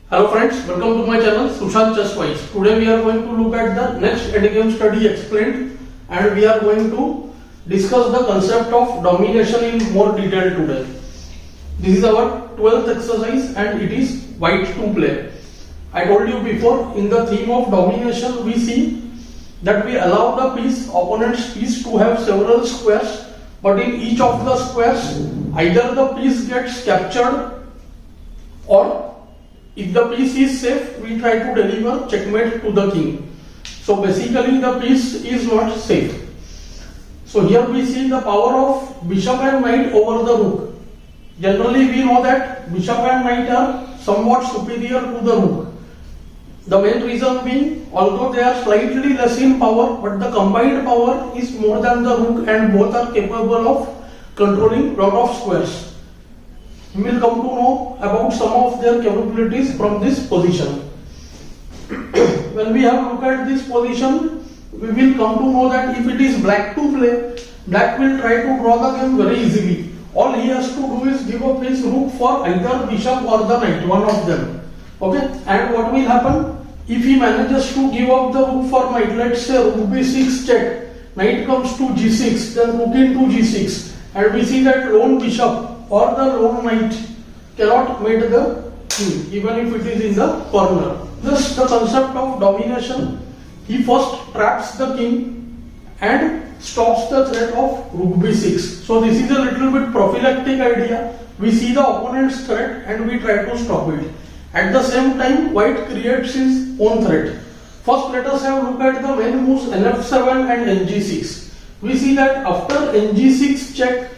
Hello friends, welcome to my channel Sushant Chess Wise. Today we are going to look at the next endgame study explained, and we are going to discuss the concept of domination in more detail today. This is our 12th exercise and it is white to play. I told you before, in the theme of domination we see that we allow the opponent's piece to have several squares, but in each of the squares either the piece gets captured or if the piece is safe, we try to deliver checkmate to the king. So basically the piece is not safe. So here we see the power of bishop and knight over the rook. Generally we know that bishop and knight are somewhat superior to the rook. The main reason being, although they are slightly less in power, but the combined power is more than the rook and both are capable of controlling lot of squares. We will come to know about some of their capabilities from this position. When we have looked at this position, we will come to know that if it is black to play, black will try to draw the game very easily. All he has to do is give up his rook for either bishop or the knight, one of them. Okay, and what will happen? If he manages to give up the rook for knight, let's say rook b6 check, knight comes to g6, then rook into g6, and we see that lone bishop or the lone knight cannot mate the king, even if it is in the corner. Thus the concept of domination, he first traps the king and stops the threat of rook b6. So this is a little bit prophylactic idea. We see the opponent's threat and we try to stop it. At the same time, white creates his own threat. First let us have a look at the main moves nf7 and ng6. We see that after ng6 check,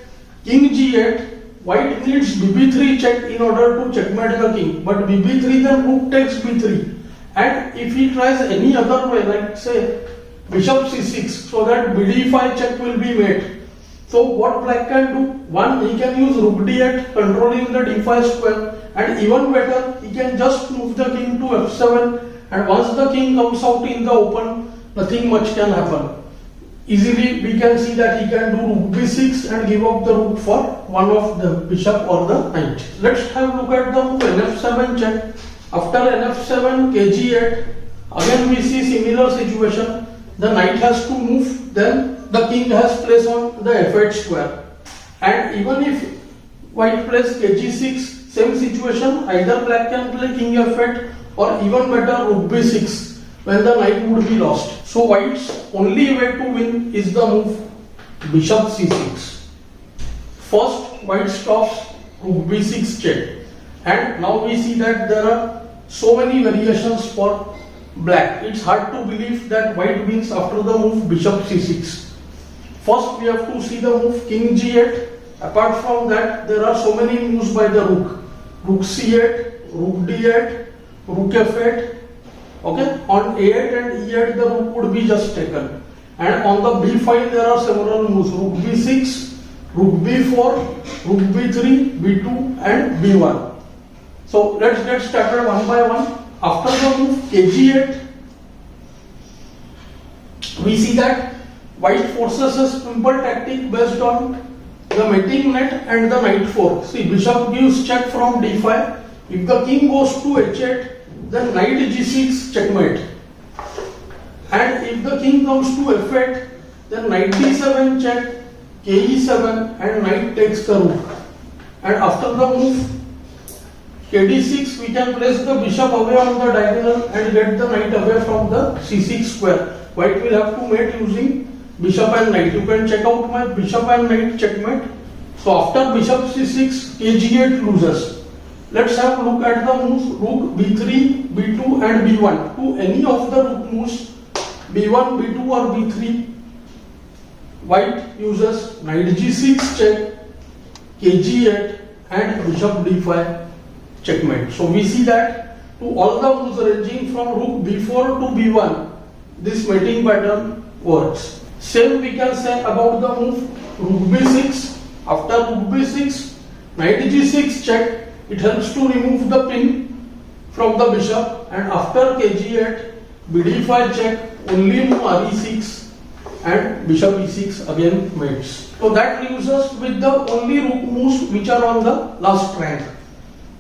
king g8, white needs bb3 check in order to checkmate the king, but bb3 then rook takes b3, and if he tries any other way, like say bishop c6, so that bd5 check will be made. So what black can do? One, he can use rook d8 controlling the d5 square, and even better, he can just move the king to f7, and once the king comes out in the open, nothing much can happen. Easily we can see that he can do rook b6 and give up the rook for one of the bishop or the knight. Let's have a look at the move nf7 check. After nf7 kg8, again we see similar situation. The knight has to move, then the king has place on the f8 square. And even if white plays kg6, same situation, either black can play king f8 or even better rook b6 when the knight would be lost. So white's only way to win is the move bishop c6. First white stops rook b6 check, and now we see that there are so many variations for black. It's hard to believe that white wins after the move bishop c6. First we have to see the move king g8. Apart from that, there are so many moves by the rook. Rook c8, rook d8, rook f8. Okay, on a8 and e8 the rook would be just taken, and on the b5 there are several moves: rook b6, rook b4, rook b3, b2 and b1. So let's get started one by one. After the move kg8, we see that white forces a simple tactic based on the mating net and the knight fork. See, bishop gives check from d5. If the king goes to h8, then knight g6 checkmate, and if the king comes to f8, then knight d7 check, ke7 and knight takes the rook. And after the move kd6, we can place the bishop away on the diagonal and get the knight away from the c6 square. White will have to mate using bishop and knight. You can check out my bishop and knight checkmate. So after bishop c6, kg8 loses. Let's have a look at the moves rook b3, b2 and b1. To any of the rook moves, b1, b2 or b3, white uses knight g6 check, kg8 and bishop d5 checkmate. So we see that to all the moves ranging from rook b4 to b1, this mating pattern works. Same we can say about the move rook b6. After rook b6, knight g6 check. It helps to remove the pin from the bishop, and after kg8, bd5 check, only move re6 and bishop e6 again mates. So that leaves us with the only rook moves which are on the last rank.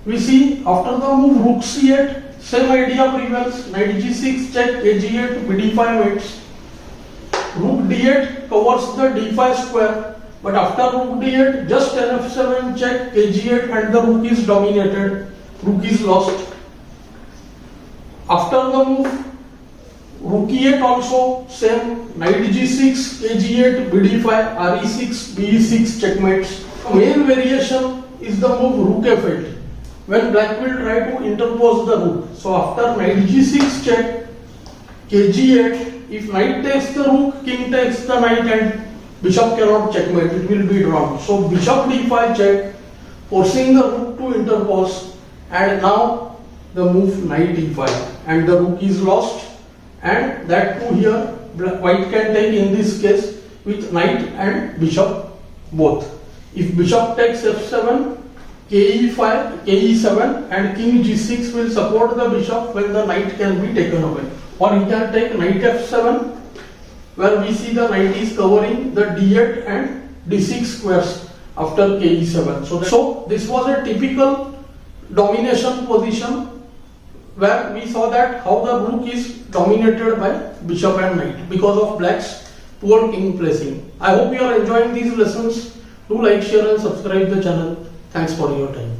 we see after the move rook c8, same idea prevails. Knight g6 check, kg8, bd5 waits. Rook d8 covers the d5 square, but after rook d8, just nf7 check, kg8, and the rook is dominated. Rook is lost. After the move rook e8 also same, knight g6, kg8, bd5, re6, be6 checkmates. The main variation is the move rook f8, when black will try to interpose the rook. So after knight g6 check, kg8, if knight takes the rook, king takes the knight and bishop cannot checkmate, it will be drawn. So bishop d5 check, forcing the rook to interpose, and now the move knight e5, and the rook is lost, and that too here white can take in this case with knight and bishop both. If bishop takes f7, ke5, ke7, and king g6 will support the bishop when the knight can be taken away. Or he can take knight f7, where we see the knight is covering the d8 and d6 squares after ke7. So this was a typical domination position where we saw that how the rook is dominated by bishop and knight because of black's poor king placing. I hope you are enjoying these lessons. Do like, share and subscribe the channel. Thanks for your time.